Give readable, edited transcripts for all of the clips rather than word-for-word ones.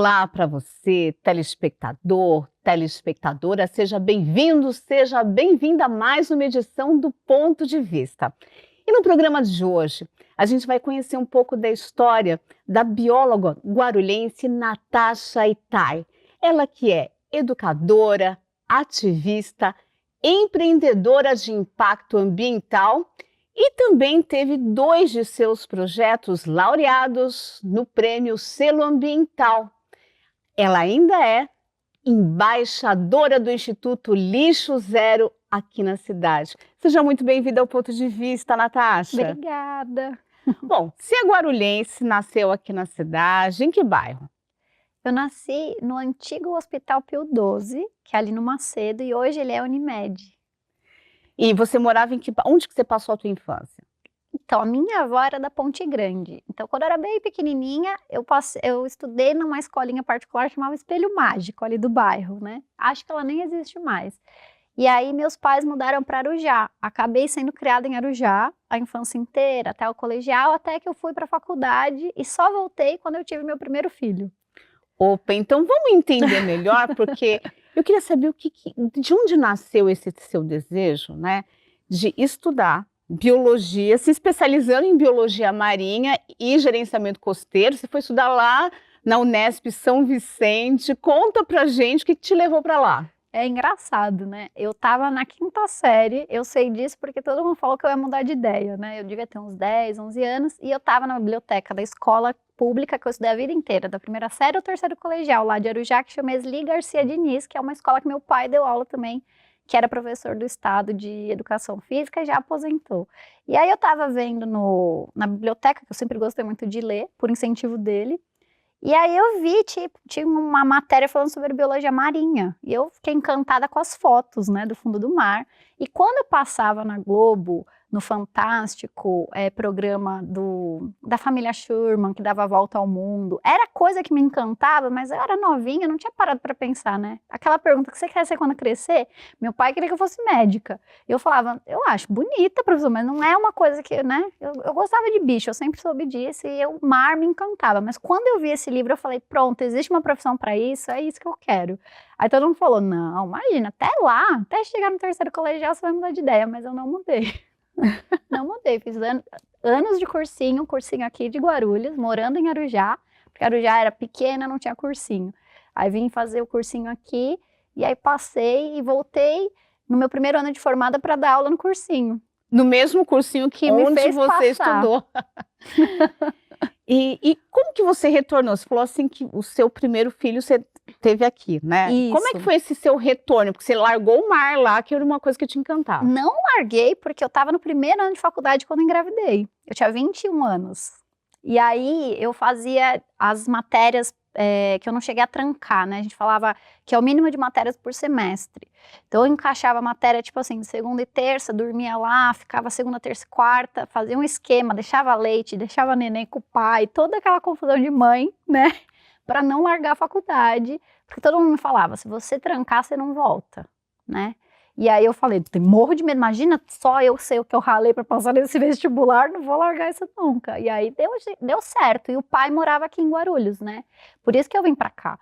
Olá para você, telespectador, telespectadora, seja bem-vindo, seja bem-vinda a mais uma edição do Ponto de Vista. E no programa de hoje, a gente vai conhecer um pouco da história da bióloga guarulhense Natasha Itai. Ela que é educadora, ativista, empreendedora de impacto ambiental e também teve 2 de seus projetos laureados no Prêmio Selo Ambiental. Ela ainda é embaixadora do Instituto Lixo Zero aqui na cidade. Seja muito bem-vinda ao Ponto de Vista, Natasha. Obrigada. Bom, se é guarulhense, nasceu aqui na cidade, em que bairro? Eu nasci no antigo Hospital Pio XII, que é ali no Macedo, e hoje ele é Unimed. E você morava em que... Onde que você passou a tua infância? Então, a minha avó era da Ponte Grande. Então, quando eu era bem pequenininha, eu estudei numa escolinha particular chamada Espelho Mágico, ali do bairro, né? Acho que ela nem existe mais. E aí, meus pais mudaram para Arujá. Acabei sendo criada em Arujá a infância inteira, até o colegial, até que eu fui para a faculdade e só voltei quando eu tive meu primeiro filho. Opa, então vamos entender melhor, porque eu queria saber de onde nasceu esse seu desejo, né, de estudar biologia, se especializando em biologia marinha e gerenciamento costeiro. Você foi estudar lá na Unesp São Vicente. Conta pra gente o que te levou para lá. É engraçado, né? Eu tava na 5ª série, eu sei disso porque todo mundo falou que eu ia mudar de ideia, né? Eu devia ter uns 10, 11 anos, e eu tava na biblioteca da escola pública que eu estudei a vida inteira, da 1ª série ao 3º colegial, lá de Arujá, que chama Esli Garcia Diniz, que é uma escola que meu pai deu aula também, que era professor do estado de educação física e já aposentou. E aí eu tava vendo na biblioteca, que eu sempre gostei muito de ler, por incentivo dele, e aí eu vi, tinha uma matéria falando sobre biologia marinha, e eu fiquei encantada com as fotos, né, do fundo do mar. E quando eu passava na Globo, no Fantástico, programa da família Schurman, que dava a volta ao mundo, era coisa que me encantava, mas eu era novinha, não tinha parado para pensar, né? Aquela pergunta, o que você quer ser quando crescer? Meu pai queria que eu fosse médica. Eu falava, eu acho bonita, professor, mas não é uma coisa que, né? Eu gostava de bicho, eu sempre soube disso, e o mar me encantava. Mas quando eu vi esse livro, eu falei, pronto, existe uma profissão para isso, é isso que eu quero. Aí todo mundo falou, não, imagina, até lá, até chegar no 3º colegial, você vai mudar de ideia, mas eu não mudei. Não mudei, fiz anos de cursinho aqui de Guarulhos, morando em Arujá, porque Arujá era pequena, não tinha cursinho. Aí vim fazer o cursinho aqui, e aí passei e voltei no meu primeiro ano de formada para dar aula no cursinho. No mesmo cursinho que onde me fez você passar. estudou. E como que você retornou? Você falou assim que o seu primeiro filho você teve aqui, né? Isso. Como é que foi esse seu retorno? Porque você largou o mar lá, que era uma coisa que te encantava. Não larguei, porque eu estava no primeiro ano de faculdade quando engravidei. Eu tinha 21 anos. E aí eu fazia as matérias que eu não cheguei a trancar, né? A gente falava que é o mínimo de matérias por semestre. Então eu encaixava a matéria, tipo assim, de segunda e terça, dormia lá, ficava segunda, terça e quarta, fazia um esquema, deixava leite, deixava neném com o pai, toda aquela confusão de mãe, né? Para não largar a faculdade, porque todo mundo me falava, se você trancar, você não volta, né? E aí eu falei, morro de medo, imagina só eu sei o que eu ralei para passar nesse vestibular, não vou largar isso nunca. E aí deu certo, e o pai morava aqui em Guarulhos, né? Por isso que eu vim para cá.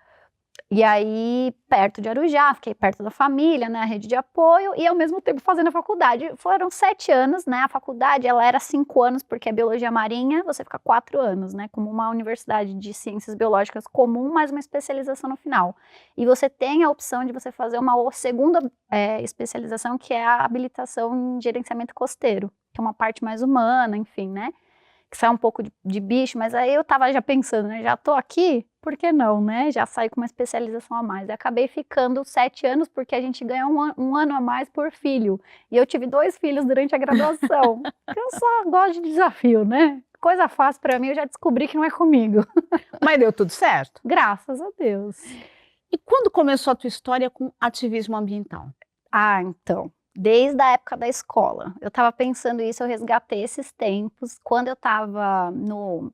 E aí, perto de Arujá, fiquei perto da família, né, a rede de apoio, e ao mesmo tempo fazendo a faculdade. Foram 7 anos, né, a faculdade, ela era 5 anos, porque é biologia marinha, você fica 4 anos, né, como uma universidade de ciências biológicas comum, mais uma especialização no final. E você tem a opção de você fazer uma segunda especialização, que é a habilitação em gerenciamento costeiro, que é uma parte mais humana, enfim, né, que sai um pouco de bicho, mas aí eu tava já pensando, né, já tô aqui, por que não, né, já saí com uma especialização a mais, e acabei ficando 7 anos, porque a gente ganha um ano a mais por filho, e eu tive 2 filhos durante a graduação, eu só gosto de desafio, né, coisa fácil pra mim, eu já descobri que não é comigo. Mas deu tudo certo? Graças a Deus. E quando começou a tua história com ativismo ambiental? Então, desde a época da escola. Eu estava pensando isso, eu resgatei esses tempos, quando eu estava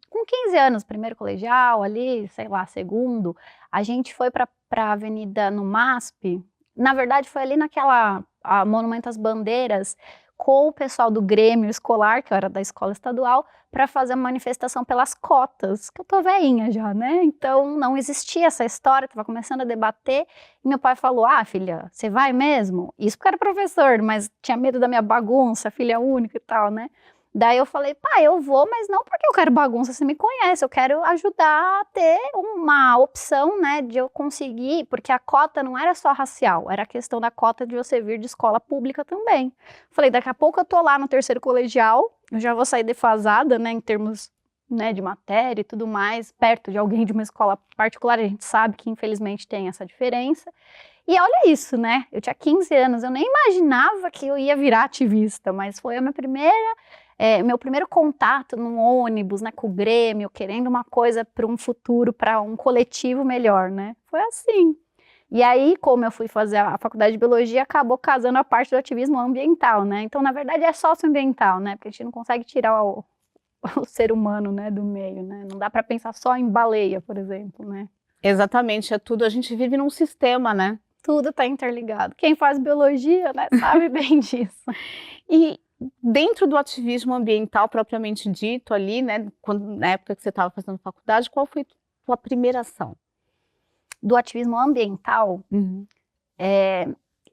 com 15 anos, primeiro colegial, ali, sei lá, segundo, a gente foi para a avenida no MASP, na verdade foi ali naquela Monumento às Bandeiras, com o pessoal do Grêmio Escolar, que eu era da escola estadual, para fazer uma manifestação pelas cotas, que eu tô velhinha já, né? Então não existia essa história, estava começando a debater, e meu pai falou, filha, você vai mesmo? Isso porque era professor, mas tinha medo da minha bagunça, filha única e tal, né? Daí eu falei, pai, eu vou, mas não porque eu quero bagunça, você me conhece, eu quero ajudar a ter uma opção, né, de eu conseguir, porque a cota não era só racial, era a questão da cota de você vir de escola pública também. Falei, daqui a pouco eu tô lá no terceiro colegial, eu já vou sair defasada, né, em termos, né, de matéria e tudo mais, perto de alguém de uma escola particular, a gente sabe que infelizmente tem essa diferença. E olha isso, né, eu tinha 15 anos, eu nem imaginava que eu ia virar ativista, mas foi a minha meu primeiro contato num ônibus, né, com o Grêmio, querendo uma coisa para um futuro, para um coletivo melhor, né? Foi assim. E aí, como eu fui fazer a faculdade de biologia, acabou casando a parte do ativismo ambiental, né? Então, na verdade, é socioambiental, né? Porque a gente não consegue tirar o ser humano, né, do meio, né? Não dá para pensar só em baleia, por exemplo, né? Exatamente, é tudo, a gente vive num sistema, né? Tudo está interligado. Quem faz biologia, né, sabe bem disso. E dentro do ativismo ambiental propriamente dito ali, né, na época que você estava fazendo faculdade, qual foi a tua primeira ação? Do ativismo ambiental,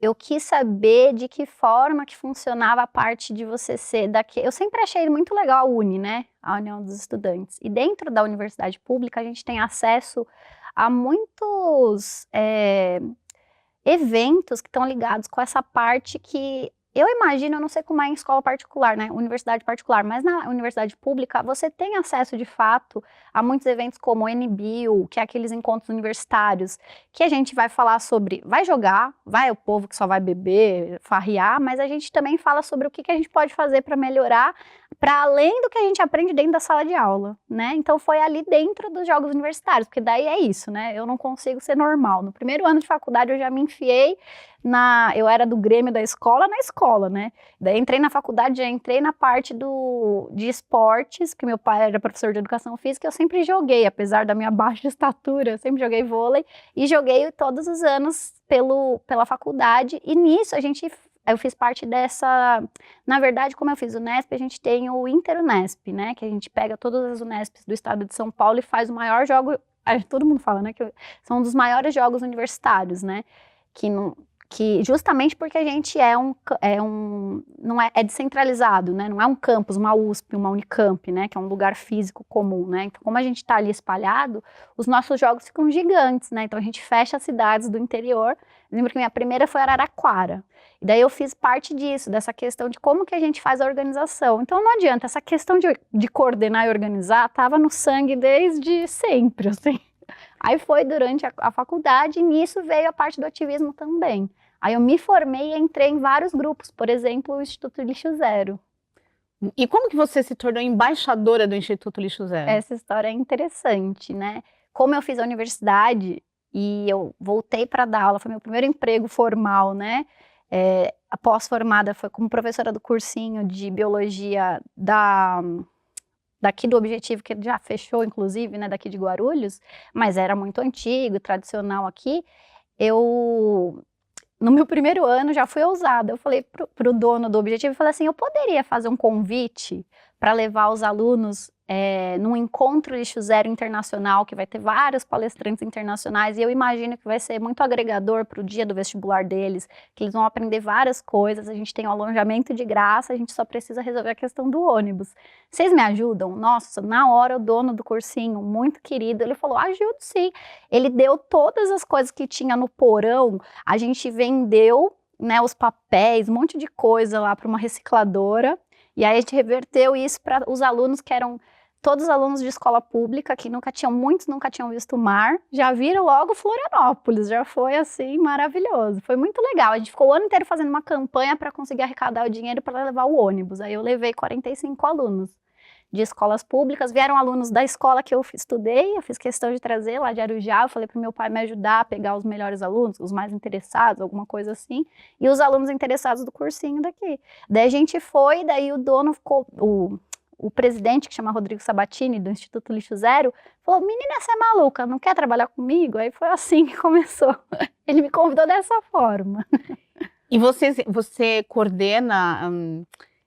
eu quis saber de que forma que funcionava a parte de você ser daqui. Eu sempre achei muito legal a UNE, né, a União dos Estudantes. E dentro da universidade pública a gente tem acesso a muitos eventos que estão ligados com essa parte que eu imagino, eu não sei como é em escola particular, né, universidade particular, mas na universidade pública você tem acesso de fato a muitos eventos como o NBio, que é aqueles encontros universitários, que a gente vai falar sobre, vai jogar, vai o povo que só vai beber, farrear, mas a gente também fala sobre o que a gente pode fazer para melhorar, para além do que a gente aprende dentro da sala de aula, né, então foi ali dentro dos jogos universitários, porque daí é isso, né, eu não consigo ser normal, no primeiro ano de faculdade eu já me enfiei eu era do Grêmio da escola, na escola, né? Daí entrei na faculdade, já entrei na parte de esportes, que meu pai era professor de educação física, eu sempre joguei, apesar da minha baixa estatura, eu sempre joguei vôlei, e joguei todos os anos pela faculdade, e nisso eu fiz parte dessa, na verdade, como eu fiz o Unesp, a gente tem o Inter-Unesp, né? Que a gente pega todas as Unesps do estado de São Paulo e faz o maior jogo, todo mundo fala, né? Que são um dos maiores jogos universitários, né? Que justamente porque a gente não é descentralizado, né? Não é um campus, uma USP, uma Unicamp, né? Que é um lugar físico comum, né? Então, como a gente está ali espalhado, os nossos jogos ficam gigantes, né? Então, a gente fecha as cidades do interior. Lembro que minha primeira foi Araraquara. E daí eu fiz parte disso, dessa questão de como que a gente faz a organização. Então, não adianta, essa questão de coordenar e organizar estava no sangue desde sempre, assim. Aí foi durante a faculdade e nisso veio a parte do ativismo também. Aí eu me formei e entrei em vários grupos, por exemplo, o Instituto Lixo Zero. E como que você se tornou embaixadora do Instituto Lixo Zero? Essa história é interessante, né? Como eu fiz a universidade e eu voltei para dar aula, foi meu primeiro emprego formal, né? Após formada, foi como professora do cursinho de biologia daqui do Objetivo, que já fechou, inclusive, né, daqui de Guarulhos, mas era muito antigo, tradicional aqui. No meu primeiro ano, já fui ousada. Eu falei pro dono do Objetivo, eu falei assim, eu poderia fazer um convite para levar os alunos num encontro Lixo Zero internacional, que vai ter vários palestrantes internacionais, e eu imagino que vai ser muito agregador para o dia do vestibular deles, que eles vão aprender várias coisas, a gente tem um alojamento de graça, a gente só precisa resolver a questão do ônibus. Vocês me ajudam? Nossa, na hora o dono do cursinho, muito querido, ele falou, ajudo sim. Ele deu todas as coisas que tinha no porão, a gente vendeu, né, os papéis, um monte de coisa lá para uma recicladora, e aí a gente reverteu isso para os alunos que eram todos alunos de escola pública, que muitos nunca tinham visto o mar, já viram logo Florianópolis, já foi assim maravilhoso, foi muito legal. A gente ficou o ano inteiro fazendo uma campanha para conseguir arrecadar o dinheiro para levar o ônibus. Aí eu levei 45 alunos de escolas públicas, vieram alunos da escola que eu estudei, eu fiz questão de trazer lá de Arujá, eu falei para o meu pai me ajudar a pegar os melhores alunos, os mais interessados, alguma coisa assim, e os alunos interessados do cursinho daqui. Daí a gente foi, daí o dono ficou, o presidente, que chama Rodrigo Sabatini, do Instituto Lixo Zero, falou, menina, você é maluca, não quer trabalhar comigo? Aí foi assim que começou. Ele me convidou dessa forma. E você coordena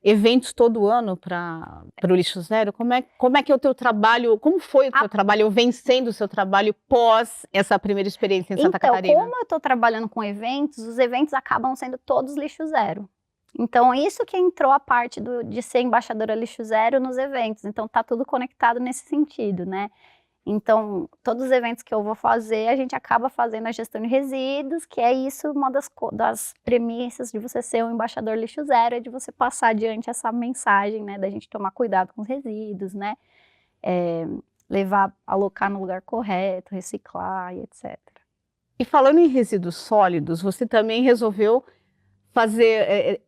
eventos todo ano para o Lixo Zero? Como é que é o teu trabalho? Como foi o teu trabalho, vencendo o seu trabalho pós essa primeira experiência em Santa Catarina? Como eu estou trabalhando com eventos, os eventos acabam sendo todos Lixo Zero. Então, isso que entrou a parte de ser embaixadora Lixo Zero nos eventos. Então, tá tudo conectado nesse sentido, né? Então, todos os eventos que eu vou fazer, a gente acaba fazendo a gestão de resíduos, que é isso, uma das premissas de você ser um embaixador Lixo Zero, é de você passar adiante essa mensagem, né, da gente tomar cuidado com os resíduos, né, alocar no lugar correto, reciclar e etc. E falando em resíduos sólidos, você também resolveu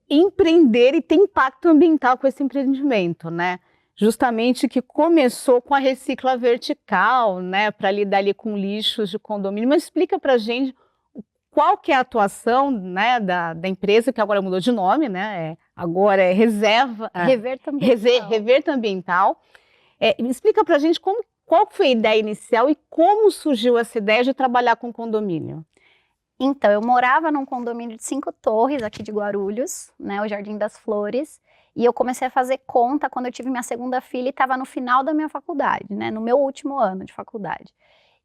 empreender e ter impacto ambiental com esse empreendimento, né? Justamente que começou com a recicla vertical, né, para lidar ali com lixos de condomínio. Mas explica para a gente qual que é a atuação, né, da empresa, que agora mudou de nome, né, agora é Reverta Ambiental. Explica para a gente qual foi a ideia inicial e como surgiu essa ideia de trabalhar com condomínio. Então, eu morava num condomínio de 5 torres aqui de Guarulhos, né, o Jardim das Flores, e eu comecei a fazer conta quando eu tive minha segunda filha e estava no final da minha faculdade, né, no meu último ano de faculdade.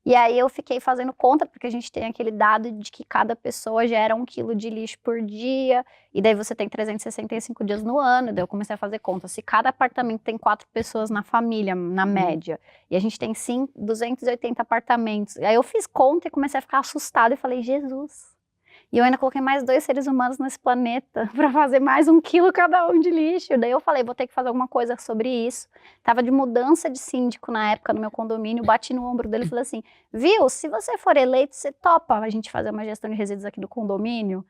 E aí eu fiquei fazendo conta, porque a gente tem aquele dado de que cada pessoa gera 1 quilo de lixo por dia, e daí você tem 365 dias no ano, daí eu comecei a fazer conta. Se cada apartamento tem 4 pessoas na família, na média, e a gente tem 280 apartamentos, aí eu fiz conta e comecei a ficar assustada e falei, Jesus... E eu ainda coloquei mais 2 seres humanos nesse planeta para fazer mais 1 quilo cada um de lixo. Daí eu falei, vou ter que fazer alguma coisa sobre isso. Tava de mudança de síndico na época no meu condomínio, bati no ombro dele e falei assim, viu, se você for eleito, você topa a gente fazer uma gestão de resíduos aqui do condomínio?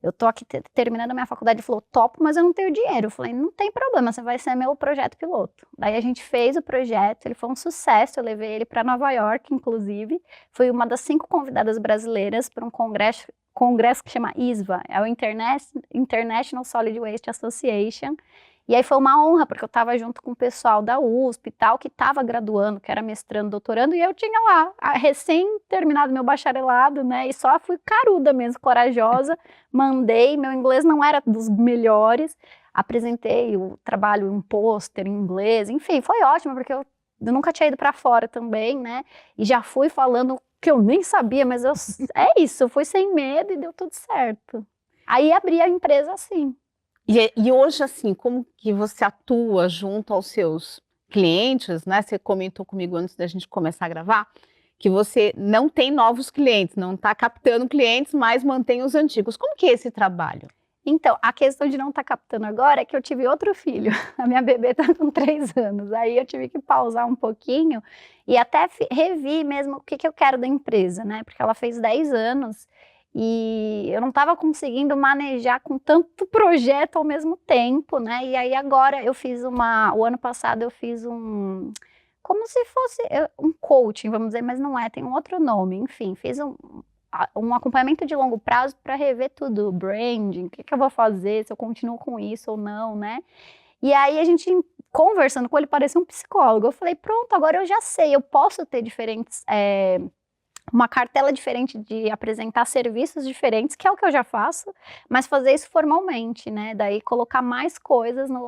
Eu tô aqui terminando a minha faculdade. Ele falou, topo, mas eu não tenho dinheiro. Eu falei, não tem problema, você vai ser meu projeto piloto. Daí a gente fez o projeto, ele foi um sucesso, eu levei ele para Nova York, inclusive. Fui uma das 5 convidadas brasileiras para um congresso que chama ISVA, é o International Solid Waste Association. E aí foi uma honra, porque eu estava junto com o pessoal da USP e tal, que estava graduando, que era mestrando, doutorando, e eu tinha lá, recém-terminado meu bacharelado, né, e só fui caruda mesmo, corajosa, mandei, meu inglês não era dos melhores, apresentei o trabalho, um pôster em inglês, enfim, foi ótimo, porque eu nunca tinha ido para fora também, né, e já fui falando que eu nem sabia, mas é isso, eu fui sem medo e deu tudo certo. Aí abri a empresa assim. E hoje, assim, como que você atua junto aos seus clientes, né? Você comentou comigo antes da gente começar a gravar, que você não tem novos clientes, não está captando clientes, mas mantém os antigos. Como que é esse trabalho? Então, a questão de não estar captando agora é que eu tive outro filho. A minha bebê está com 3 anos. Aí eu tive que pausar um pouquinho e até revi mesmo o que eu quero da empresa, né? Porque ela fez 10 anos e eu não estava conseguindo manejar com tanto projeto ao mesmo tempo, né? E aí agora eu fiz o ano passado eu fiz como se fosse um coaching, vamos dizer, mas não é, tem um outro nome. Enfim, fiz um acompanhamento de longo prazo para rever tudo, branding, o que eu vou fazer, se eu continuo com isso ou não, né? E aí a gente, conversando com ele, parecia um psicólogo. Eu falei, pronto, agora eu já sei, eu posso ter uma cartela diferente de apresentar serviços diferentes, que é o que eu já faço, mas fazer isso formalmente, né? Daí colocar mais coisas na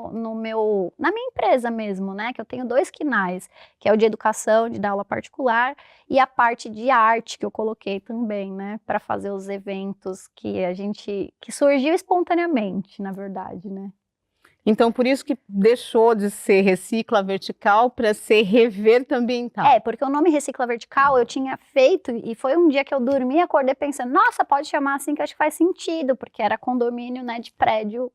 minha empresa mesmo, né? Que eu tenho 2 quinais, que é o de educação, de dar aula particular, e a parte de arte que eu coloquei também, né? Para fazer os eventos que surgiu espontaneamente, na verdade, né? Então, por isso que deixou de ser Recicla Vertical para ser Reverta Ambiental. Porque o nome Recicla Vertical eu tinha feito e foi um dia que eu dormi e acordei pensando, nossa, pode chamar assim que eu acho que faz sentido, porque era condomínio, né, de prédio,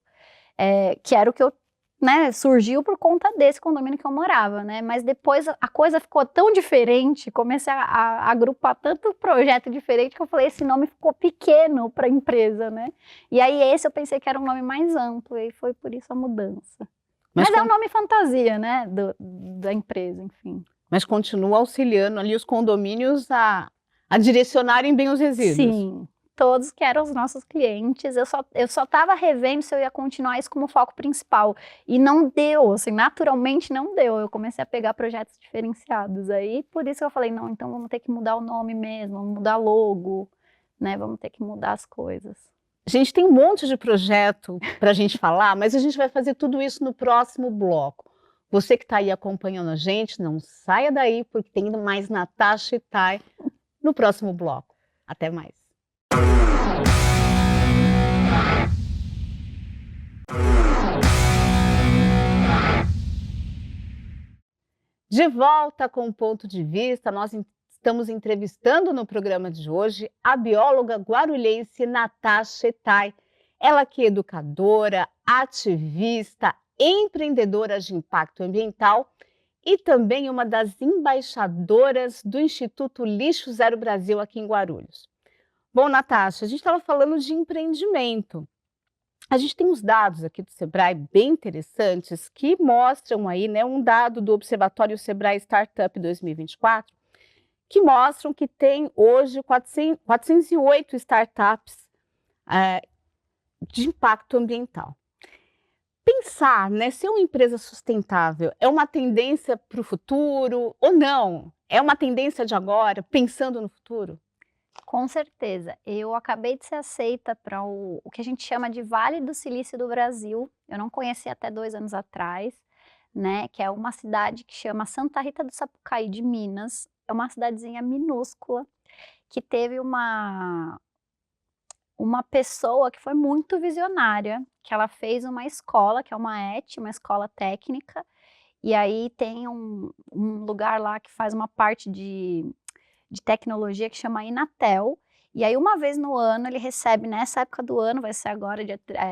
que era o que eu, né, surgiu por conta desse condomínio que eu morava, né, mas depois a coisa ficou tão diferente, comecei a agrupar tanto projeto diferente que eu falei, esse nome ficou pequeno para a empresa, né, e aí esse eu pensei que era um nome mais amplo e foi por isso a mudança. Mas é um nome fantasia, né, da empresa, enfim. Mas continua auxiliando ali os condomínios a direcionarem bem os resíduos. Sim. Todos que eram os nossos clientes, eu só estava revendo se eu ia continuar isso como foco principal, e não deu, assim, naturalmente não deu, eu comecei a pegar projetos diferenciados aí, por isso que eu falei, não, então vamos ter que mudar o nome mesmo, vamos mudar logo, né, vamos ter que mudar as coisas. A gente tem um monte de projeto para a gente falar, mas a gente vai fazer tudo isso no próximo bloco. Você que está aí acompanhando a gente, não saia daí, porque tem mais Natasha e Thay no próximo bloco. Até mais. De volta com o Ponto de Vista, nós estamos entrevistando no programa de hoje a bióloga guarulhense Natasha Thay. Ela que é educadora, ativista, empreendedora de impacto ambiental e também uma das embaixadoras do Instituto Lixo Zero Brasil aqui em Guarulhos. Bom, Natasha, a gente estava falando de empreendimento. A gente tem uns dados aqui do Sebrae bem interessantes que mostram aí, né, um dado do Observatório Sebrae Startup 2024, que mostram que tem hoje 408 startups de impacto ambiental. Pensar, né, ser uma empresa sustentável é uma tendência para o futuro ou não? É uma tendência de agora, pensando no futuro? Com certeza. Eu acabei de ser aceita para o que a gente chama de Vale do Silício do Brasil. Eu não conhecia até 2 anos atrás, né, que é uma cidade que chama Santa Rita do Sapucaí, de Minas. É uma cidadezinha minúscula, que teve uma pessoa que foi muito visionária, que ela fez uma escola, que é uma uma escola técnica, e aí tem um lugar lá que faz uma parte de tecnologia que chama Inatel, e aí uma vez no ano ele recebe, nessa época do ano, vai ser agora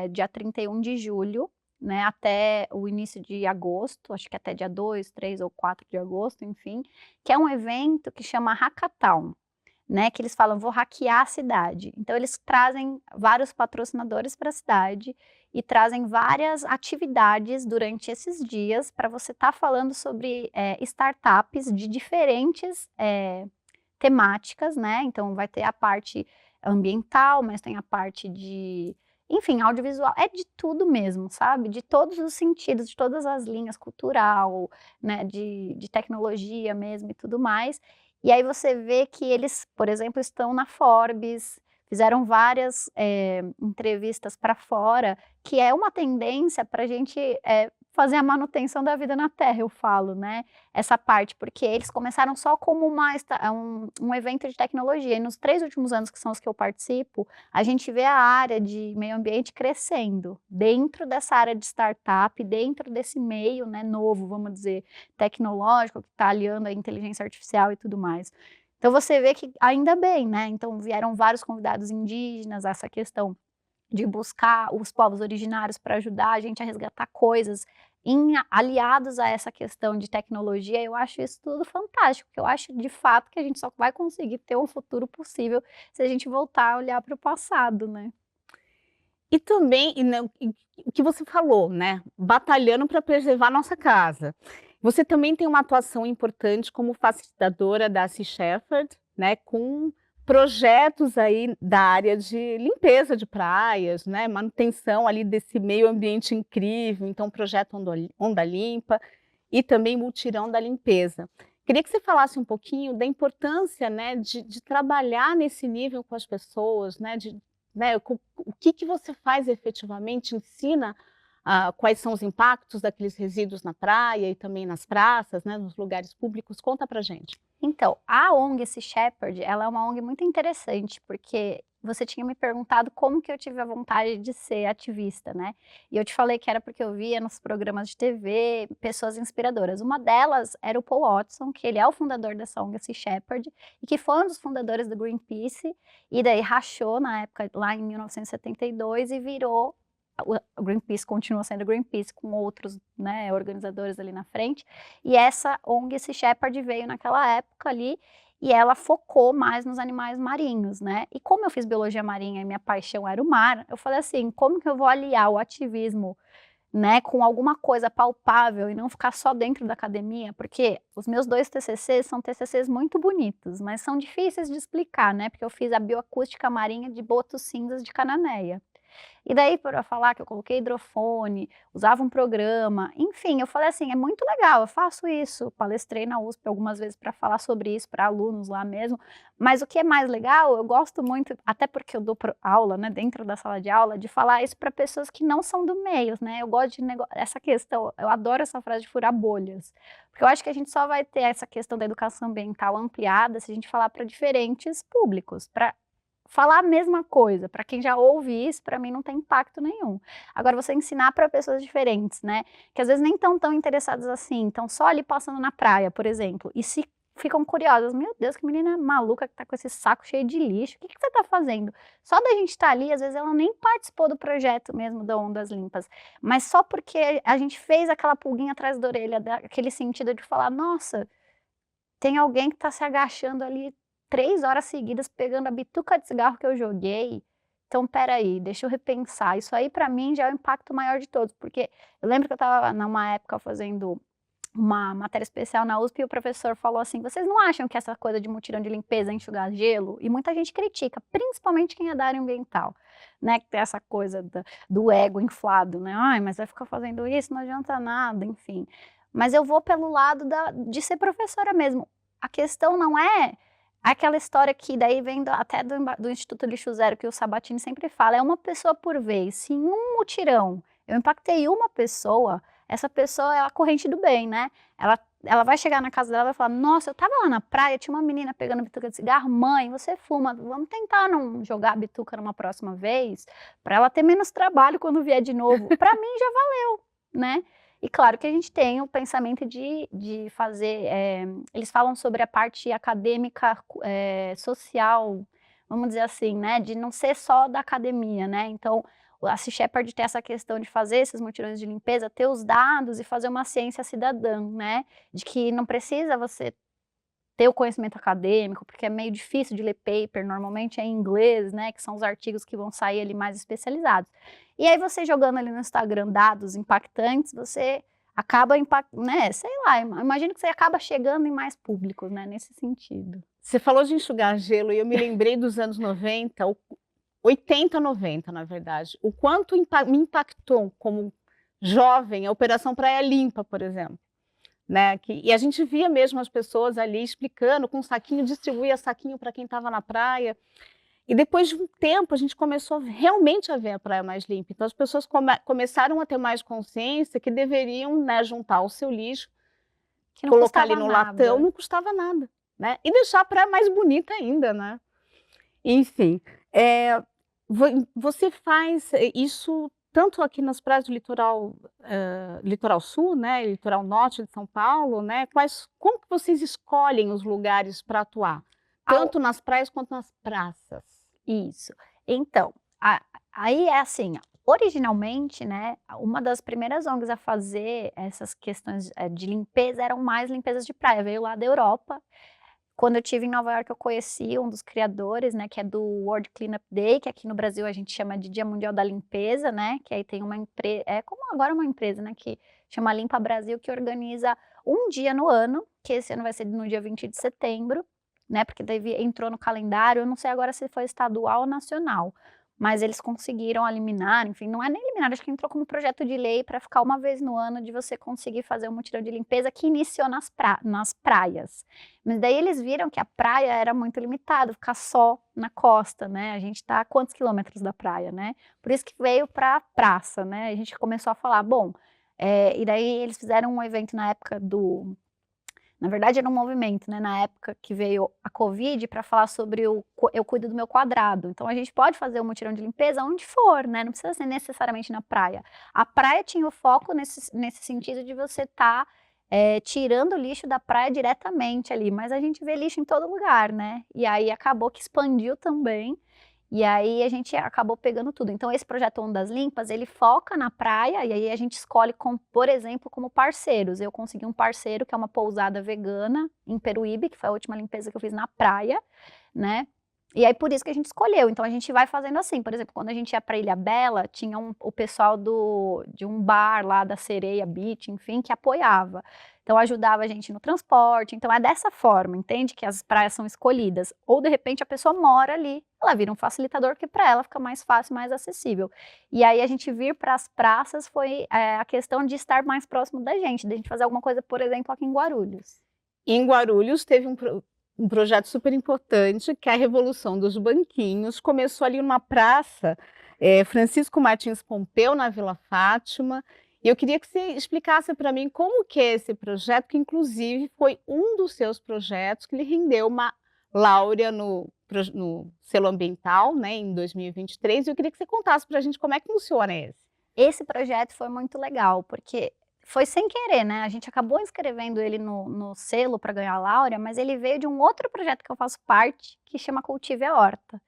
dia 31 de julho, né, até o início de agosto, acho que até dia 2, 3 ou 4 de agosto, enfim, que é um evento que chama Hackathon, né, que eles falam, vou hackear a cidade. Então eles trazem vários patrocinadores para a cidade e trazem várias atividades durante esses dias para você estar falando sobre startups de diferentes temáticas, né? Então vai ter a parte ambiental, mas tem a parte de, enfim, audiovisual, é de tudo mesmo, sabe? De todos os sentidos, de todas as linhas, cultural, né? De tecnologia mesmo e tudo mais. E aí você vê que eles, por exemplo, estão na Forbes, fizeram várias entrevistas para fora, que é uma tendência para a gente fazer a manutenção da vida na Terra, eu falo, né? Essa parte, porque eles começaram só como um evento de tecnologia, e nos 3 últimos anos, que são os que eu participo, a gente vê a área de meio ambiente crescendo, dentro dessa área de startup, dentro desse meio, né, novo, vamos dizer, tecnológico, que está aliando a inteligência artificial e tudo mais. Então você vê que ainda bem, né? Então vieram vários convidados indígenas, essa questão de buscar os povos originários para ajudar a gente a resgatar coisas aliados a essa questão de tecnologia. Eu acho isso tudo fantástico, porque eu acho de fato que a gente só vai conseguir ter um futuro possível se a gente voltar a olhar para o passado, né? E também, o que você falou, né? Batalhando para preservar nossa casa. Você também tem uma atuação importante como facilitadora da Sea Shepherd, né? Com projetos aí da área de limpeza de praias, né? Manutenção ali desse meio ambiente incrível. Então, projeto Onda Limpa e também Mutirão da Limpeza. Queria que você falasse um pouquinho da importância, né, de trabalhar nesse nível com as pessoas, né, o que você faz efetivamente, ensina quais são os impactos daqueles resíduos na praia e também nas praças, né, nos lugares públicos. Conta pra gente. Então, a ONG Sea Shepherd, ela é uma ONG muito interessante, porque você tinha me perguntado como que eu tive a vontade de ser ativista, né? E eu te falei que era porque eu via nos programas de TV pessoas inspiradoras. Uma delas era o Paul Watson, que ele é o fundador dessa ONG Sea Shepherd, e que foi um dos fundadores do Greenpeace, e daí rachou na época, lá em 1972, e virou... O Greenpeace continua sendo Greenpeace, com outros, né, organizadores ali na frente, e essa ONG Sea Shepherd veio naquela época ali, e ela focou mais nos animais marinhos, né? E como eu fiz biologia marinha e minha paixão era o mar, eu falei assim, como que eu vou aliar o ativismo, né, com alguma coisa palpável e não ficar só dentro da academia? Porque os meus 2 TCCs são TCCs muito bonitos, mas são difíceis de explicar, né? Porque eu fiz a bioacústica marinha de botos cinzas de Cananéia. E daí, para falar que eu coloquei hidrofone, usava um programa, enfim, eu falei assim, é muito legal, eu faço isso, palestrei na USP algumas vezes para falar sobre isso para alunos lá mesmo, mas o que é mais legal, eu gosto muito, até porque eu dou aula, né, dentro da sala de aula, de falar isso para pessoas que não são do meio, né, eu gosto de essa questão, eu adoro essa frase de furar bolhas, porque eu acho que a gente só vai ter essa questão da educação ambiental ampliada se a gente falar para diferentes públicos, para falar a mesma coisa, para quem já ouve isso, para mim não tem impacto nenhum. Agora, você ensinar para pessoas diferentes, né, que às vezes nem estão tão interessadas assim, estão só ali passando na praia, por exemplo, e se ficam curiosas, meu Deus, que menina maluca que tá com esse saco cheio de lixo, o que que você tá fazendo? Só da gente estar ali, às vezes ela nem participou do projeto mesmo da Ondas Limpas, mas só porque a gente fez aquela pulguinha atrás da orelha, aquele sentido de falar, nossa, tem alguém que está se agachando ali 3 horas seguidas pegando a bituca de cigarro que eu joguei, então espera aí, deixa eu repensar. Isso aí para mim já é o impacto maior de todos, porque eu lembro que eu estava numa época fazendo uma matéria especial na USP e o professor falou assim: "Vocês não acham que essa coisa de mutirão de limpeza é enxugar gelo?" E muita gente critica, principalmente quem é da área ambiental, né, que tem essa coisa do ego inflado, né, "Ai, mas vai ficar fazendo isso, não adianta nada", enfim. Mas eu vou pelo lado de ser professora mesmo. A questão não é aquela história que daí vem até do Instituto Lixo Zero, que o Sabatini sempre fala, é uma pessoa por vez. Se em um mutirão eu impactei uma pessoa, essa pessoa é a corrente do bem, né? Ela vai chegar na casa dela e vai falar, nossa, eu tava lá na praia, tinha uma menina pegando bituca de cigarro, mãe, você fuma, vamos tentar não jogar a bituca numa próxima vez, para ela ter menos trabalho quando vier de novo. Para mim já valeu, né? E claro que a gente tem o pensamento de fazer, eles falam sobre a parte acadêmica, social, vamos dizer assim, né, de não ser só da academia, né, então a Sea Shepherd tem essa questão de fazer esses mutirões de limpeza, ter os dados e fazer uma ciência cidadã, né, de que não precisa você ter o conhecimento acadêmico, porque é meio difícil de ler paper, normalmente é em inglês, né, que são os artigos que vão sair ali mais especializados. E aí você jogando ali no Instagram dados impactantes, você acaba, né, sei lá, imagino que você acaba chegando em mais públicos, né, nesse sentido. Você falou de enxugar gelo e eu me lembrei dos anos 90, 80, 90, na verdade. O quanto me impactou como jovem a Operação Praia Limpa, por exemplo. Né? E a gente via mesmo as pessoas ali explicando, com saquinho, distribuía saquinho para quem estava na praia. E depois de um tempo, a gente começou realmente a ver a praia mais limpa. Então, as pessoas começaram a ter mais consciência que deveriam, né, juntar o seu lixo, Que não colocar ali custava no nada. latão, não custava nada. Né? E deixar a praia mais bonita ainda. Né? Enfim, você faz isso tanto aqui nas praias do litoral sul, né, litoral norte de São Paulo, né, como que vocês escolhem os lugares para atuar? Tanto nas praias quanto nas praças. Isso. Então, aí é assim, originalmente, né, uma das primeiras ONGs a fazer essas questões de limpeza eram mais limpezas de praia, veio lá da Europa. Quando eu estive em Nova York, eu conheci um dos criadores, né, que é do World Cleanup Day, que aqui no Brasil a gente chama de Dia Mundial da Limpeza, né, que aí tem uma empresa, é como agora uma empresa, né, que chama Limpa Brasil, que organiza um dia no ano, que esse ano vai ser no dia 20 de setembro, né, porque daí entrou no calendário, eu não sei agora se foi estadual ou nacional, mas eles conseguiram eliminar, enfim, não é nem eliminar, acho que entrou como projeto de lei para ficar uma vez no ano de você conseguir fazer um mutirão de limpeza que iniciou nas praias. Mas daí eles viram que a praia era muito limitada, ficar só na costa, né? A gente tá a quantos quilômetros da praia, né? Por isso que veio para a praça, né? A gente começou a falar, bom, e daí eles fizeram um evento na época na verdade era um movimento, né, na época que veio a Covid, para falar sobre eu cuido do meu quadrado. Então a gente pode fazer um mutirão de limpeza onde for, né, não precisa ser necessariamente na praia. A praia tinha o foco nesse sentido de você estar tirando o lixo da praia diretamente ali, mas a gente vê lixo em todo lugar, né, e aí acabou que expandiu também, e aí a gente acabou pegando tudo. Então esse projeto Ondas Limpas, ele foca na praia, e aí a gente escolhe, por exemplo, como parceiros. Eu consegui um parceiro que é uma pousada vegana em Peruíbe, que foi a última limpeza que eu fiz na praia, né? E aí, por isso que a gente escolheu. Então, a gente vai fazendo assim. Por exemplo, quando a gente ia para Ilhabela, tinha o pessoal de um bar lá da Sereia Beach, enfim, que apoiava. Então, ajudava a gente no transporte. Então, é dessa forma, entende? Que as praias são escolhidas. Ou, de repente, a pessoa mora ali, ela vira um facilitador, que para ela fica mais fácil, mais acessível. E aí, a gente vir para as praças foi a questão de estar mais próximo da gente fazer alguma coisa, por exemplo, aqui em Guarulhos. Em Guarulhos teve um projeto super importante, que é a Revolução dos Banquinhos. Começou ali numa praça, Francisco Martins Pompeu, na Vila Fátima. E eu queria que você explicasse para mim como que é esse projeto, que inclusive foi um dos seus projetos que lhe rendeu uma Laurea no selo ambiental, né, em 2023. E eu queria que você contasse para a gente como é que funciona esse. Esse projeto foi muito legal, porque foi sem querer, né? A gente acabou inscrevendo ele no selo para ganhar a Laurea, mas ele veio de um outro projeto que eu faço parte, que chama Cultive a Horta,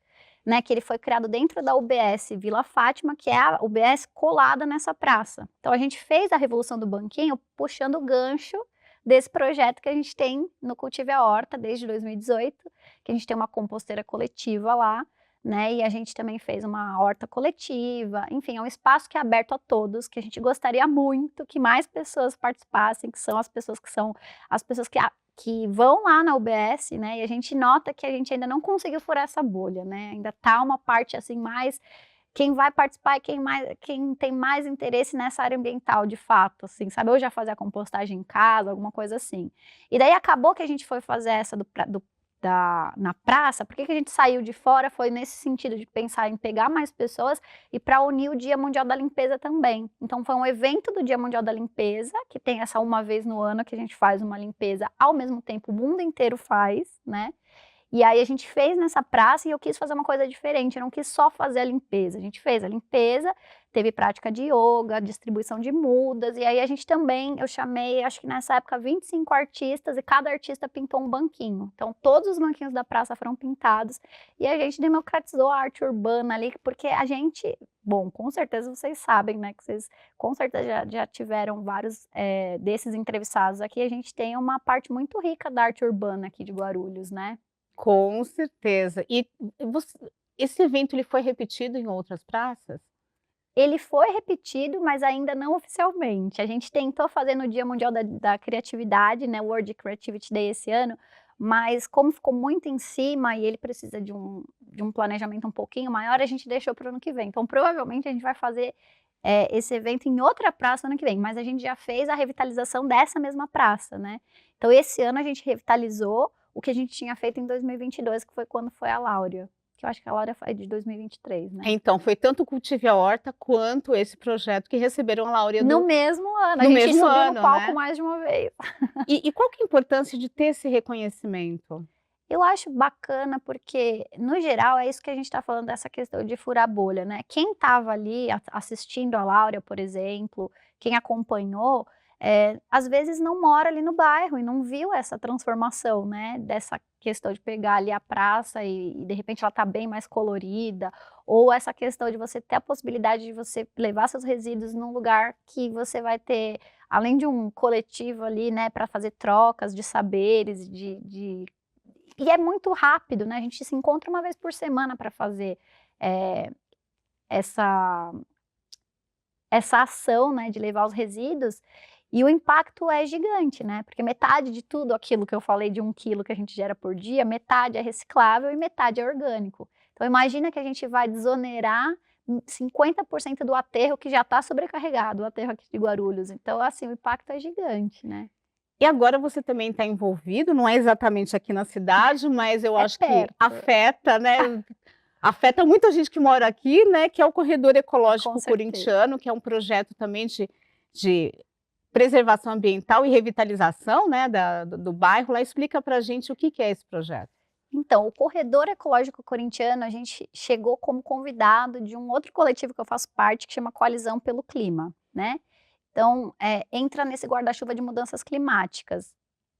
né? Que ele foi criado dentro da UBS Vila Fátima, que é a UBS colada nessa praça. Então a gente fez a Revolução do Banquinho puxando o gancho desse projeto que a gente tem no Cultive a Horta desde 2018, que a gente tem uma composteira coletiva lá, né? E a gente também fez uma horta coletiva, enfim, é um espaço que é aberto a todos, que a gente gostaria muito que mais pessoas participassem, que são as pessoas que vão lá na UBS, né? E a gente nota que a gente ainda não conseguiu furar essa bolha, né? Ainda tá uma parte assim mais quem vai participar é quem tem mais interesse nessa área ambiental, de fato, assim, sabe? Ou já fazer a compostagem em casa, alguma coisa assim. E daí acabou que a gente foi fazer essa na praça. Por que a gente saiu de fora? Foi nesse sentido de pensar em pegar mais pessoas e para unir o Dia Mundial da Limpeza também. Então foi um evento do Dia Mundial da Limpeza, que tem essa uma vez no ano que a gente faz uma limpeza, ao mesmo tempo o mundo inteiro faz, né? E aí a gente fez nessa praça e eu quis fazer uma coisa diferente, eu não quis só fazer a limpeza. A gente fez a limpeza, teve prática de yoga, distribuição de mudas, e aí a gente também, eu chamei, acho que nessa época, 25 artistas, e cada artista pintou um banquinho. Então todos os banquinhos da praça foram pintados, e a gente democratizou a arte urbana ali, porque a gente, bom, com certeza vocês sabem, né, que vocês com certeza já tiveram vários desses entrevistados aqui, a gente tem uma parte muito rica da arte urbana aqui de Guarulhos, né? Com certeza. E esse evento ele foi repetido em outras praças? Ele foi repetido, mas ainda não oficialmente. A gente tentou fazer no Dia Mundial da Criatividade, né, World Creativity Day esse ano, mas como ficou muito em cima e ele precisa de um planejamento um pouquinho maior, a gente deixou para o ano que vem. Então, provavelmente, a gente vai fazer esse evento em outra praça ano que vem, mas a gente já fez a revitalização dessa mesma praça, né? Então, esse ano a gente revitalizou o que a gente tinha feito em 2022, que foi quando foi a Laurea. Que eu acho que a Laurea foi de 2023, né? Então, foi tanto o Cultive a Horta quanto esse projeto que receberam a Laurea No mesmo ano, a no gente mesmo subiu ano, no palco né? mais de uma vez. E qual que é a importância de ter esse reconhecimento? Eu acho bacana porque, no geral, é isso que a gente está falando dessa questão de furar a bolha, né? Quem estava ali assistindo a Laurea, por exemplo, quem acompanhou, às vezes não mora ali no bairro e não viu essa transformação, né? Dessa questão de pegar ali a praça e de repente ela tá bem mais colorida, ou essa questão de você ter a possibilidade de você levar seus resíduos num lugar que você vai ter, além de um coletivo ali, né, para fazer trocas de saberes, e é muito rápido, né? A gente se encontra uma vez por semana para fazer essa ação, né, de levar os resíduos, e o impacto é gigante, né? Porque metade de tudo aquilo que eu falei de 1 quilo que a gente gera por dia, metade é reciclável e metade é orgânico. Então imagina que a gente vai desonerar 50% do aterro que já está sobrecarregado, o aterro aqui de Guarulhos. Então, assim, o impacto é gigante, né? E agora você também está envolvido, não é exatamente aqui na cidade, mas eu acho que perto. afeta, né? Afeta muita gente que mora aqui, né? Que é o Corredor Ecológico Corintiano, que é um projeto também de preservação ambiental e revitalização, né, do bairro. Lá explica para a gente o que é esse projeto. Então, o Corredor Ecológico Corintiano, a gente chegou como convidado de um outro coletivo que eu faço parte, que chama Coalizão pelo Clima, né? Então, entra nesse guarda-chuva de mudanças climáticas.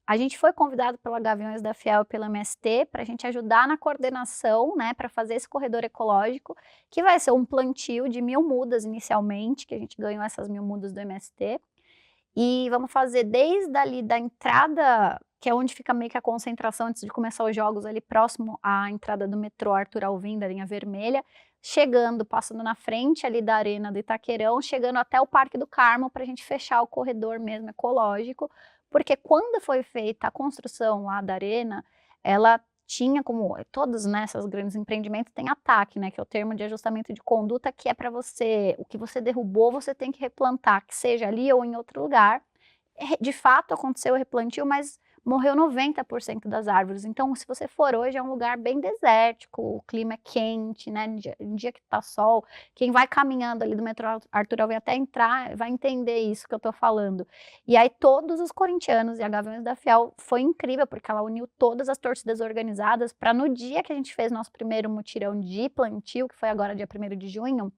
A gente foi convidado pela Gaviões da Fiel e pela MST para a gente ajudar na coordenação, né, para fazer esse corredor ecológico, que vai ser um plantio de 1000 mudas inicialmente, que a gente ganhou essas 1000 mudas do MST. E vamos fazer desde ali da entrada que é onde fica meio que a concentração antes de começar os jogos, ali próximo à entrada do metrô Arthur Alvim, da linha vermelha, chegando, passando na frente ali da Arena do Itaquerão, chegando até o Parque do Carmo, para a gente fechar o corredor mesmo ecológico, porque quando foi feita a construção lá da Arena, ela tinha como, todos nesses grandes empreendimentos tem ataque, né, que é o termo de ajustamento de conduta, que é para você, o que você derrubou, você tem que replantar, que seja ali ou em outro lugar. De fato, aconteceu o replantio, mas morreu 90% das árvores. Então, se você for hoje, é um lugar bem desértico, o clima é quente, né? Em dia que tá sol, quem vai caminhando ali do metrô Arthur Alvim até entrar, vai entender isso que eu tô falando. E aí, todos os corintianos e a Gaviões da Fiel foi incrível, porque ela uniu todas as torcidas organizadas para no dia que a gente fez nosso primeiro mutirão de plantio, que foi agora dia 1º de junho,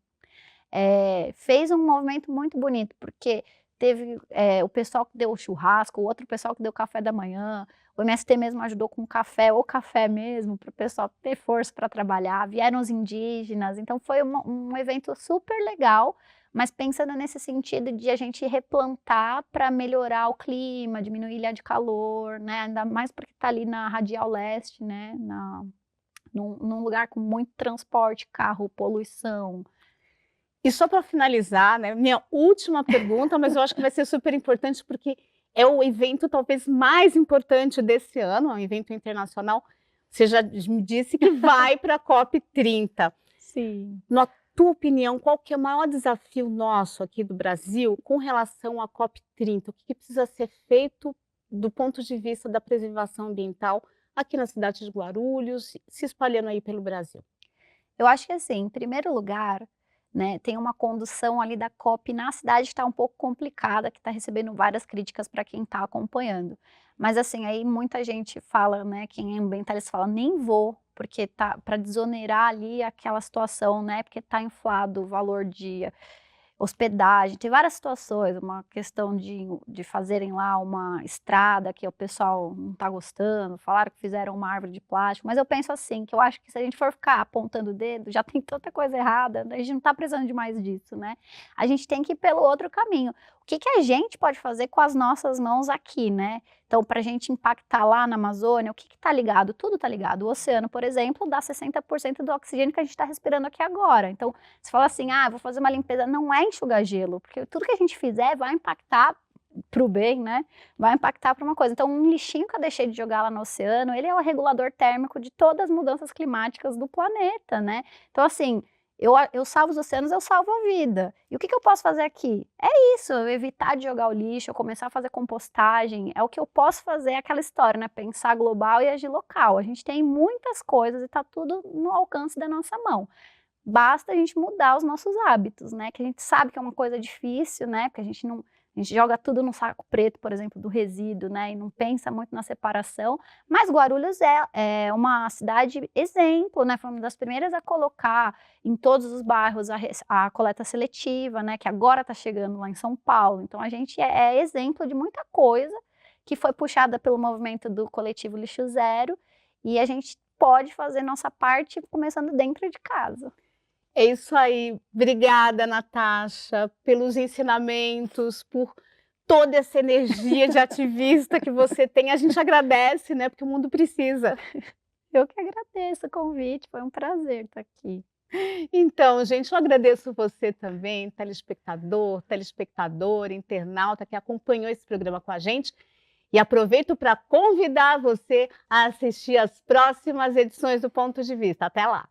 fez um movimento muito bonito, porque teve o pessoal que deu o churrasco, o outro pessoal que deu café da manhã, o MST mesmo ajudou com café, ou café mesmo, para o pessoal ter força para trabalhar, vieram os indígenas, então foi um evento super legal, mas pensando nesse sentido de a gente replantar para melhorar o clima, diminuir a ilha de calor, né, ainda mais porque está ali na Radial Leste, né, num lugar com muito transporte, carro, poluição. E só para finalizar, né, minha última pergunta, mas eu acho que vai ser super importante porque é o evento talvez mais importante desse ano, é um evento internacional. Você já me disse que vai para a COP30. Sim. Na tua opinião, qual que é o maior desafio nosso aqui do Brasil com relação à COP30? O que precisa ser feito do ponto de vista da preservação ambiental aqui na cidade de Guarulhos, se espalhando aí pelo Brasil? Eu acho que assim, em primeiro lugar, né, tem uma condução ali da COP na cidade que está um pouco complicada, que está recebendo várias críticas para quem está acompanhando. Mas assim, aí muita gente fala, né, quem é ambientalista fala, nem vou, porque tá para desonerar ali aquela situação, né, porque está inflado o valor de hospedagem, tem várias situações, uma questão de fazerem lá uma estrada que o pessoal não está gostando, falaram que fizeram uma árvore de plástico, mas eu penso assim, que eu acho que se a gente for ficar apontando o dedo, já tem tanta coisa errada, a gente não está precisando de mais disso, né? A gente tem que ir pelo outro caminho. O que a gente pode fazer com as nossas mãos aqui, né? Então, para a gente impactar lá na Amazônia, o que está ligado? Tudo está ligado. O oceano, por exemplo, dá 60% do oxigênio que a gente está respirando aqui agora. Então, você fala assim, vou fazer uma limpeza, não é enxugar gelo, porque tudo que a gente fizer vai impactar para o bem, né? Vai impactar para uma coisa. Então, um lixinho que eu deixei de jogar lá no oceano, ele é o regulador térmico de todas as mudanças climáticas do planeta, né? Então, assim, eu salvo os oceanos, eu salvo a vida. E o que eu posso fazer aqui? É isso, eu evitar de jogar o lixo, eu começar a fazer compostagem, é o que eu posso fazer, é aquela história, né? Pensar global e agir local. A gente tem muitas coisas e tá tudo no alcance da nossa mão. Basta a gente mudar os nossos hábitos, né? Que a gente sabe que é uma coisa difícil, né? Porque a gente joga tudo no saco preto, por exemplo, do resíduo, né? E não pensa muito na separação. Mas Guarulhos é uma cidade exemplo, né? Foi uma das primeiras a colocar em todos os bairros a coleta seletiva, né? Que agora está chegando lá em São Paulo. Então a gente é exemplo de muita coisa que foi puxada pelo movimento do coletivo Lixo Zero e a gente pode fazer nossa parte começando dentro de casa. É isso aí. Obrigada, Natasha, pelos ensinamentos, por toda essa energia de ativista que você tem. A gente agradece, né? Porque o mundo precisa. Eu que agradeço o convite, foi um prazer estar aqui. Então, gente, eu agradeço você também, telespectador, telespectadora, internauta que acompanhou esse programa com a gente. E aproveito para convidar você a assistir as próximas edições do Ponto de Vista. Até lá!